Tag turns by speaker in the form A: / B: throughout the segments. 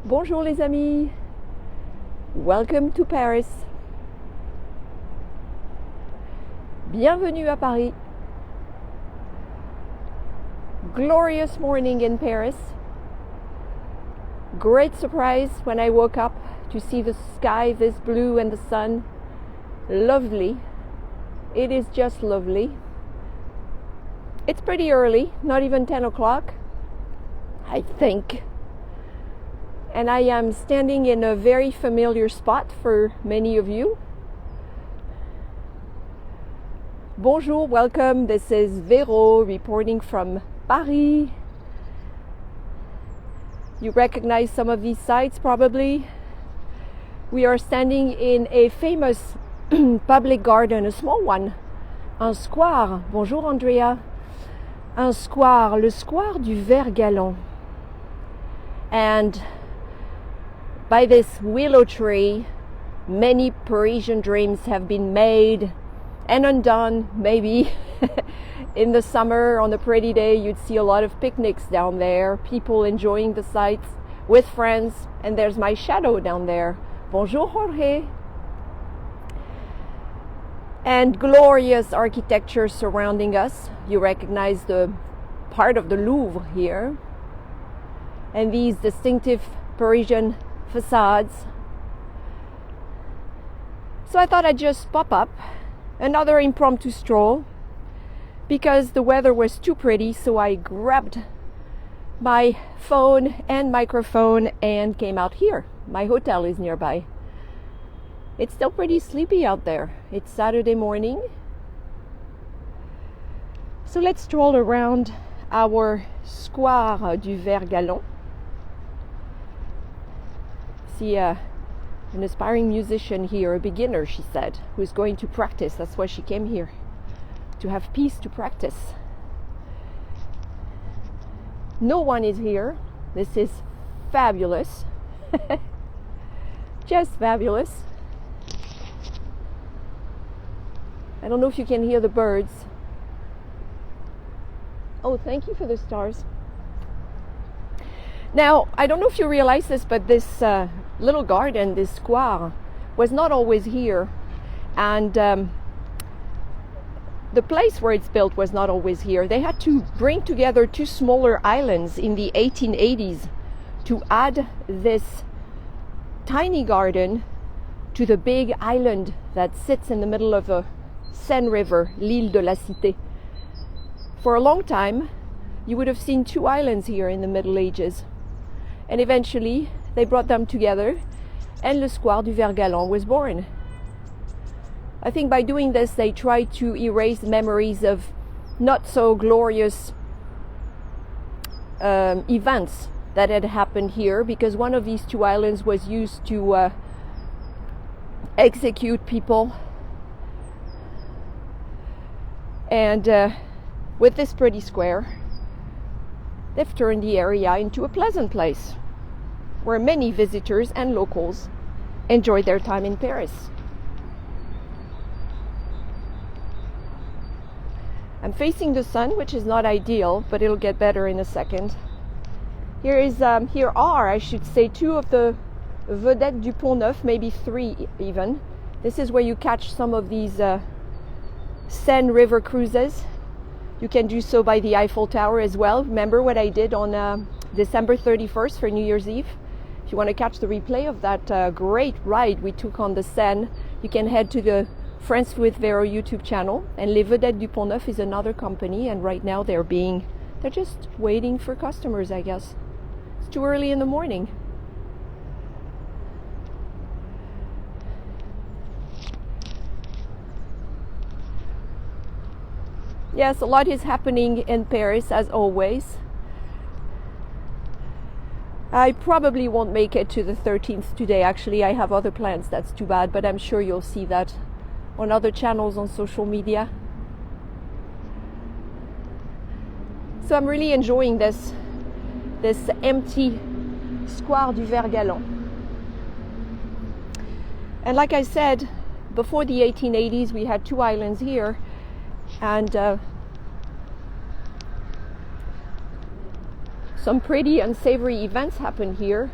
A: Bonjour les amis, welcome to Paris. Bienvenue à Paris. Glorious morning in Paris. Great surprise when I woke up to see the sky this blue and the sun. Lovely. It is just lovely. It's pretty early, not even 10 o'clock, I think. And I am standing in a very familiar spot for many of you. Bonjour, welcome. This is Véro reporting from Paris. You recognize some of these sites probably. We are standing in a famous public garden, a small one, un square. Bonjour Andrea. Un square, le square du Vert Galant. And by this willow tree, many Parisian dreams have been made and undone. Maybe in the summer, on a pretty day, you'd see a lot of picnics down there, people enjoying the sights with friends, and there's my shadow down there. Bonjour Jorge. And glorious architecture surrounding us. You recognize the part of the Louvre here. And these distinctive Parisian facades. So I thought I'd just pop up another impromptu stroll because the weather was too pretty, so I grabbed my phone and microphone and came out here. My hotel is nearby. It's still pretty sleepy out there. It's Saturday morning. So let's stroll around our square du Vert Galant. See an aspiring musician here, a beginner, she said, who's going to practice. That's why she came here, to have peace to practice. No one is here. This is fabulous. Just fabulous. I don't know if you can hear the birds. Oh, thank you for the stars. Now, I don't know if you realize this, but this little garden, this square, was not always here. And the place where it's built was not always here. They had to bring together two smaller islands in the 1880s to add this tiny garden to the big island that sits in the middle of the Seine River, l'île de la Cité. For a long time, you would have seen two islands here in the Middle Ages. And eventually, they brought them together, and le Square du Vert Galant was born. I think by doing this, they tried to erase memories of not so glorious events that had happened here, because one of these two islands was used to execute people. And with this pretty square, they've turned the area into a pleasant place where many visitors and locals enjoy their time in Paris. I'm facing the sun, which is not ideal, but it'll get better in a second. Here are, I should say, two of the vedettes du Pont Neuf, maybe three even. This is where you catch some of these Seine River cruises. You can do so by the Eiffel Tower as well. Remember what I did on December 31st for New Year's Eve? If you want to catch the replay of that great ride we took on the Seine, you can head to the France with Véro YouTube channel. And Les Vedettes du Pont Neuf is another company, and right now they're just waiting for customers, I guess. It's too early in the morning. Yes, a lot is happening in Paris, as always. I probably won't make it to the 13th today. Actually, I have other plans. That's too bad, but I'm sure you'll see that on other channels on social media. So I'm really enjoying this empty Square du Vert Galant. And like I said, before the 1880s, we had two islands here. And some pretty unsavory events happened here.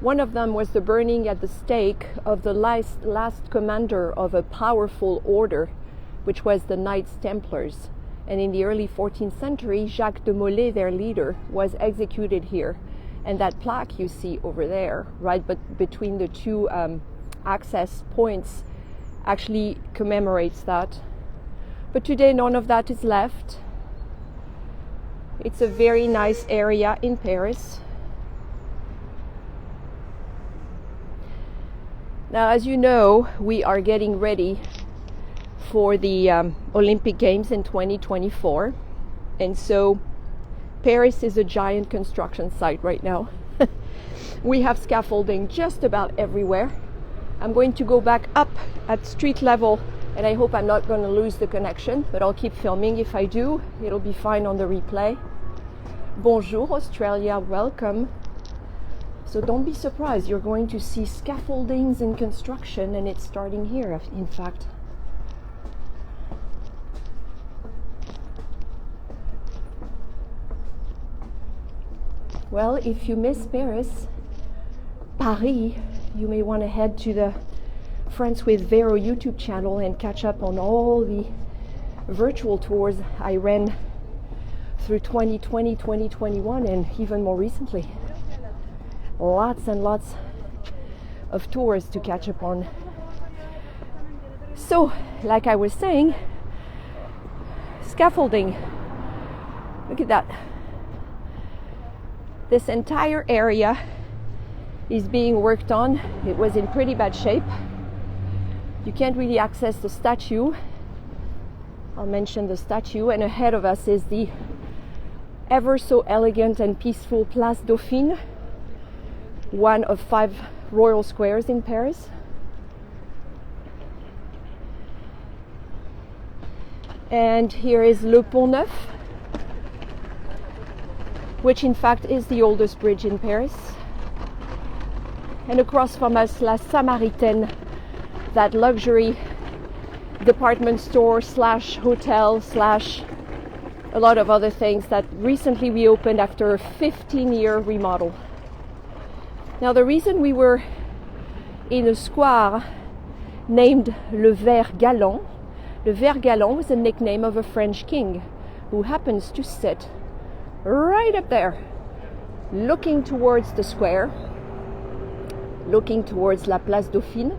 A: One of them was the burning at the stake of the last commander of a powerful order, which was the Knights Templars. And in the early 14th century, Jacques de Molay, their leader, was executed here. And that plaque you see over there, right between the two access points, actually commemorates that. But today none of that is left. It's a very nice area in Paris. Now, as you know, we are getting ready for the Olympic Games in 2024. And so Paris is a giant construction site right now. We have scaffolding just about everywhere. I'm going to go back up at street level, and I hope I'm not going to lose the connection, but I'll keep filming. If I do, it'll be fine on the replay. Bonjour Australia, welcome. So don't be surprised, you're going to see scaffoldings and construction, and it's starting here, in fact. Well, if you miss Paris, you may want to head to the Friends with Véro YouTube channel and catch up on all the virtual tours I ran through 2020, 2021, and even more recently. Lots and lots of tours to catch up on. So, like I was saying, scaffolding. Look at that. This entire area is being worked on. It was in pretty bad shape. You can't really access the statue. I'll mention the statue, and ahead of us is the ever so elegant and peaceful Place Dauphine, one of 5 royal squares in Paris. And here is Le Pont Neuf, which in fact is the oldest bridge in Paris. And across from us, La Samaritaine, that luxury department store slash hotel slash a lot of other things that recently reopened after a 15-year remodel. Now, the reason we were in a square named Le Vert Galant was a nickname of a French king who happens to sit right up there, looking towards the square, looking towards La Place Dauphine.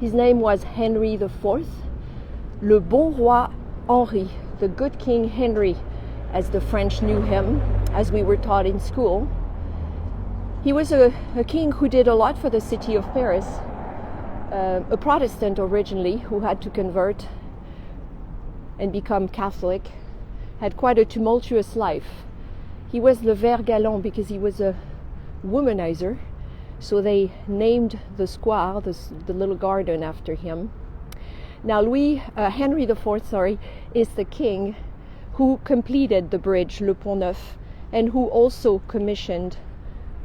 A: His name was Henry IV, Le Bon Roi Henri, the good King Henry, as the French knew him, as we were taught in school. He was a king who did a lot for the city of Paris, a Protestant originally who had to convert and become Catholic, had quite a tumultuous life. He was Le Vert Galant because he was a womanizer, so they named the square, the little garden, after him. Now Henry IV, is the king who completed the bridge Le Pont Neuf and who also commissioned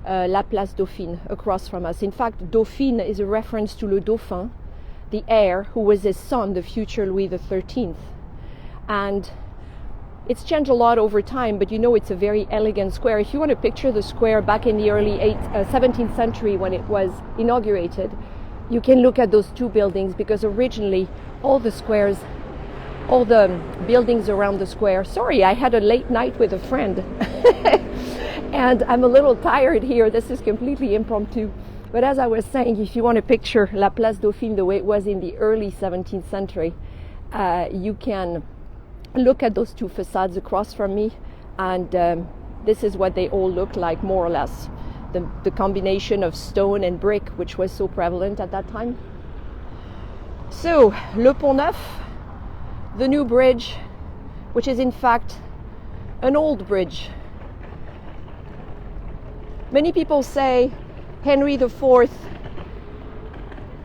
A: La Place Dauphine across from us. In fact, Dauphine is a reference to Le Dauphin, the heir, who was his son, the future Louis XIII. And it's changed a lot over time, but you know it's a very elegant square. If you want to picture the square back in the early 17th century when it was inaugurated, you can look at those two buildings, because originally all the buildings around the square. Sorry, I had a late night with a friend and I'm a little tired here. This is completely impromptu. But as I was saying, if you want to picture La Place Dauphine the way it was in the early 17th century, you can look at those two facades across from me, and this is what they all look like, more or less. The combination of stone and brick, which was so prevalent at that time. So, Le Pont Neuf, the new bridge, which is in fact an old bridge. Many people say Henry IV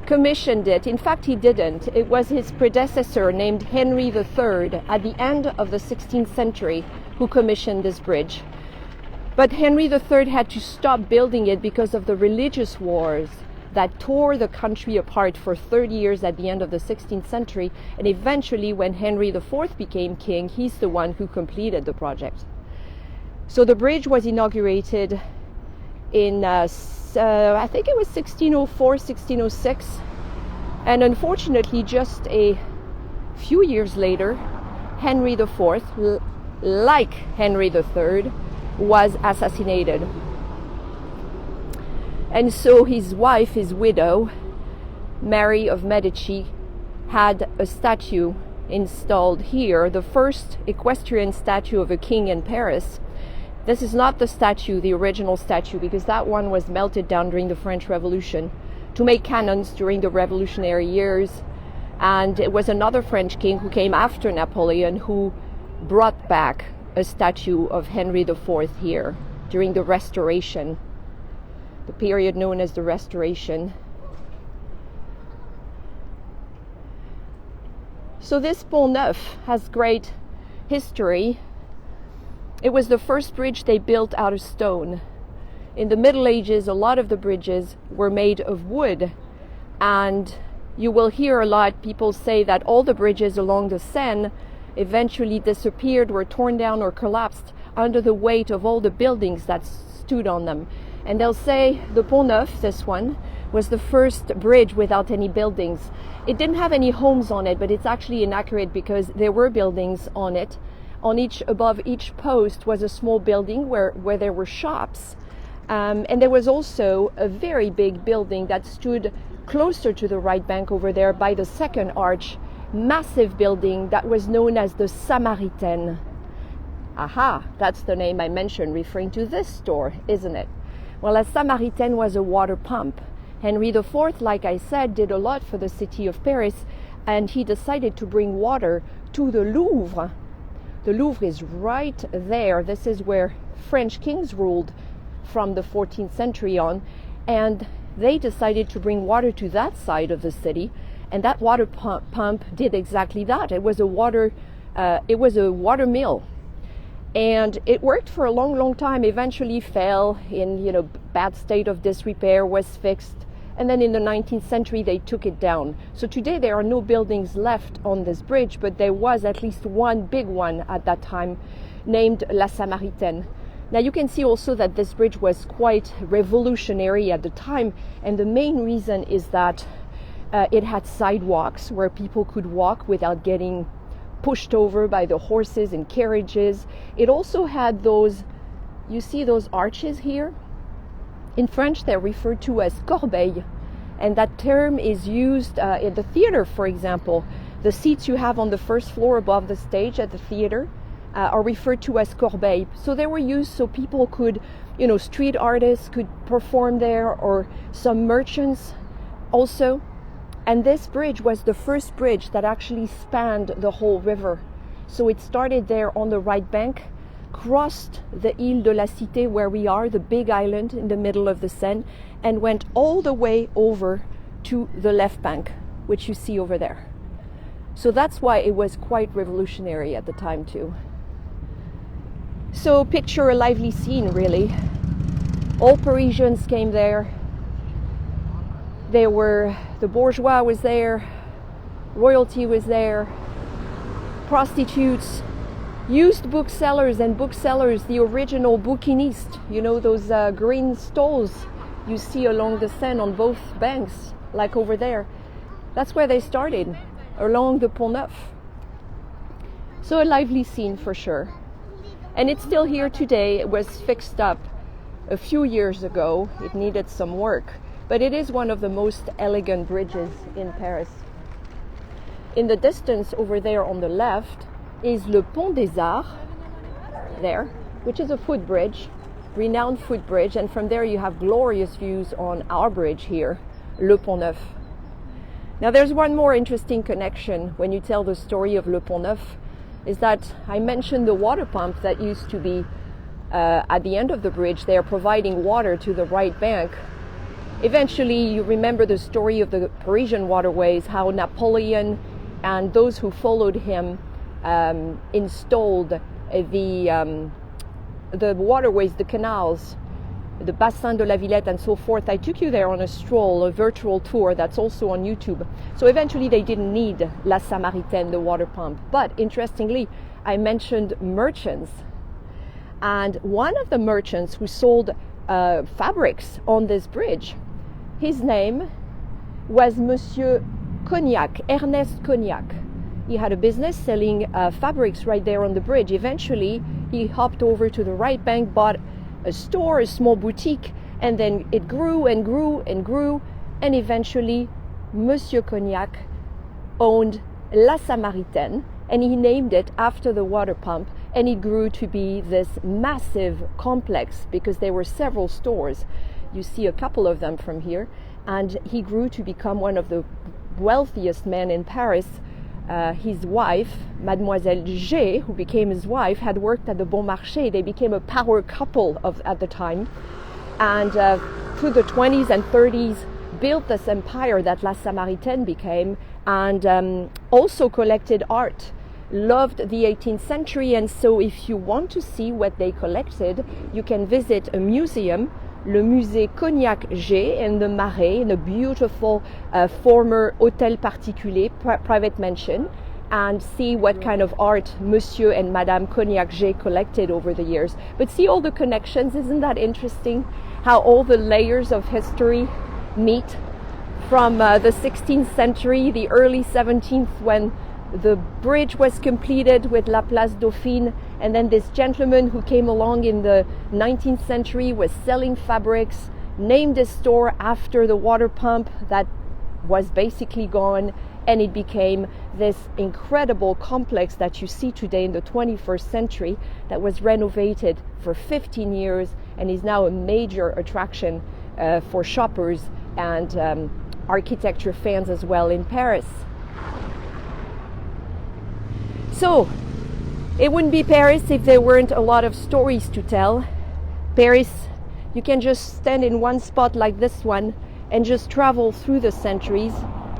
A: commissioned it. In fact, he didn't. It was his predecessor named Henry III at the end of the 16th century who commissioned this bridge. But Henry III had to stop building it because of the religious wars that tore the country apart for 30 years at the end of the 16th century. And eventually, when Henry IV became king, he's the one who completed the project. So the bridge was inaugurated in I think it was 1604, 1606. And unfortunately, just a few years later, Henry IV, like Henry III, was assassinated. And so his wife, his widow, Mary of Medici, had a statue installed here, the first equestrian statue of a king in Paris. This is not the statue, the original statue, because that one was melted down during the French Revolution to make cannons during the revolutionary years. And it was another French king who came after Napoleon who brought back a statue of Henry IV here during the Restoration, the period known as the Restoration. So this Pont Neuf has great history. It was the first bridge they built out of stone. In the Middle Ages, a lot of the bridges were made of wood, and you will hear a lot people say that all the bridges along the Seine eventually disappeared, were torn down or collapsed under the weight of all the buildings that stood on them. And they'll say the Pont Neuf, this one, was the first bridge without any buildings. It didn't have any homes on it, but it's actually inaccurate because there were buildings on it. Above each post was a small building where there were shops. And there was also a very big building that stood closer to the right bank over there by the second arch, massive building that was known as the Samaritaine. Aha, that's the name I mentioned, referring to this store, isn't it? Well, a Samaritaine was a water pump. Henry IV, like I said, did a lot for the city of Paris, and he decided to bring water to the Louvre. The Louvre is right there. This is where French kings ruled from the 14th century on, and they decided to bring water to that side of the city, and that water pump did exactly that. It was a water mill, and it worked for a long time. Eventually fell in bad state of disrepair, was fixed, and then in the 19th century they took it down. So today there are no buildings left on this bridge, but there was at least one big one at that time named La Samaritaine. Now you can see also that this bridge was quite revolutionary at the time, and the main reason is that it had sidewalks where people could walk without getting pushed over by the horses and carriages. It also had those, you see those arches here? In French they're referred to as corbeilles, and that term is used in the theater, for example. The seats you have on the first floor above the stage at the theater are referred to as corbeilles. So they were used so people could, street artists could perform there, or some merchants also. And this bridge was the first bridge that actually spanned the whole river. So it started there on the right bank, crossed the Île de la Cité where we are, the big island in the middle of the Seine, and went all the way over to the left bank, which you see over there. So that's why it was quite revolutionary at the time too. So picture a lively scene, really. All Parisians came there. The bourgeois was there, royalty was there, prostitutes, used booksellers, the original bouquinistes, those green stalls you see along the Seine on both banks, like over there. That's where they started, along the Pont Neuf. So a lively scene for sure. And it's still here today. It was fixed up a few years ago. It needed some work, but it is one of the most elegant bridges in Paris. In the distance over there on the left is le Pont des Arts, there, which is a footbridge, renowned footbridge, and from there you have glorious views on our bridge here, le Pont Neuf. Now there's one more interesting connection when you tell the story of le Pont Neuf, is that I mentioned the water pump that used to be at the end of the bridge there, providing water to the right bank. Eventually, you remember the story of the Parisian waterways, how Napoleon and those who followed him installed the waterways, the canals, the Bassin de la Villette and so forth. I took you there on a stroll, a virtual tour that's also on YouTube. So eventually they didn't need La Samaritaine, the water pump. But interestingly, I mentioned merchants. And one of the merchants who sold fabrics on this bridge. His name was Monsieur Cognac, Ernest Cognac. He had a business selling fabrics right there on the bridge. Eventually, he hopped over to the right bank, bought a store, a small boutique, and then it grew and grew and grew, and eventually Monsieur Cognac owned La Samaritaine, and he named it after the water pump, and it grew to be this massive complex because there were several stores. You see a couple of them from here, and he grew to become one of the wealthiest men in Paris. His wife, Mademoiselle G, who became his wife, had worked at the Bon Marché. They became a power couple at the time, and through the 20s and 30s built this empire that La Samaritaine became, and also collected art, loved the 18th century. And so if you want to see what they collected, you can visit a museum, le Musée Cognac G in the Marais, in a beautiful former hôtel particulier, private mansion, and see what kind of art Monsieur and Madame Cognac G collected over the years. But see all the connections. Isn't that interesting? How all the layers of history meet, from the 16th century, the early 17th, when the bridge was completed with La Place Dauphine, and then this gentleman who came along in the 19th century was selling fabrics, named his store after the water pump that was basically gone, and it became this incredible complex that you see today in the 21st century, that was renovated for 15 years and is now a major attraction for shoppers and architecture fans as well in Paris. So, it wouldn't be Paris if there weren't a lot of stories to tell. Paris, you can just stand in one spot like this one and just travel through the centuries.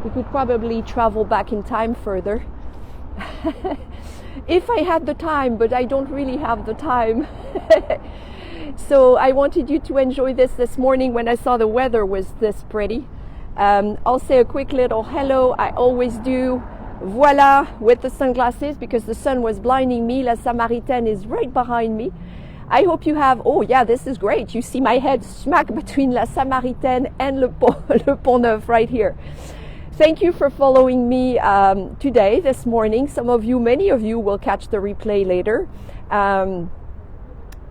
A: We could probably travel back in time further. If I had the time, but I don't really have the time. So I wanted you to enjoy this morning when I saw the weather was this pretty. I'll say a quick little hello. I always do. Voila, with the sunglasses, because the sun was blinding me. La Samaritaine is right behind me. I hope you have, oh yeah, this is great. You see my head smack between La Samaritaine and le Pont Neuf right here. Thank you for following me today, this morning. Some of you, many of you will catch the replay later.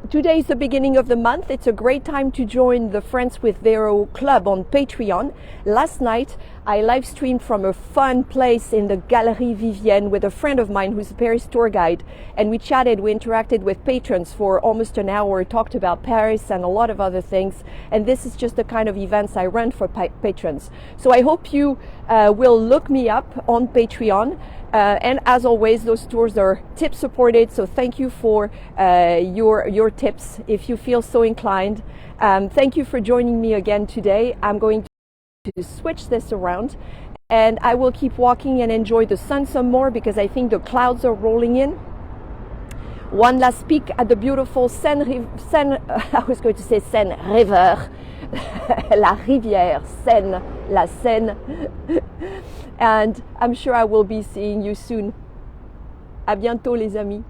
A: Today is the beginning of the month. It's a great time to join the Friends with Véro club on Patreon. Last night, I live streamed from a fun place in the Galerie Vivienne with a friend of mine who's a Paris tour guide. And we chatted, we interacted with patrons for almost an hour, talked about Paris and a lot of other things. And this is just the kind of events I run for patrons. So I hope you will look me up on Patreon. And as always, those tours are tip supported, so thank you for your tips if you feel so inclined. Thank you for joining me again today. I'm going to switch this around, and I will keep walking and enjoy the sun some more, because I think the clouds are rolling in. One last peek at the beautiful I was going to say Seine River, la rivière Seine, la Seine. And I'm sure I will be seeing you soon. À bientôt les amis.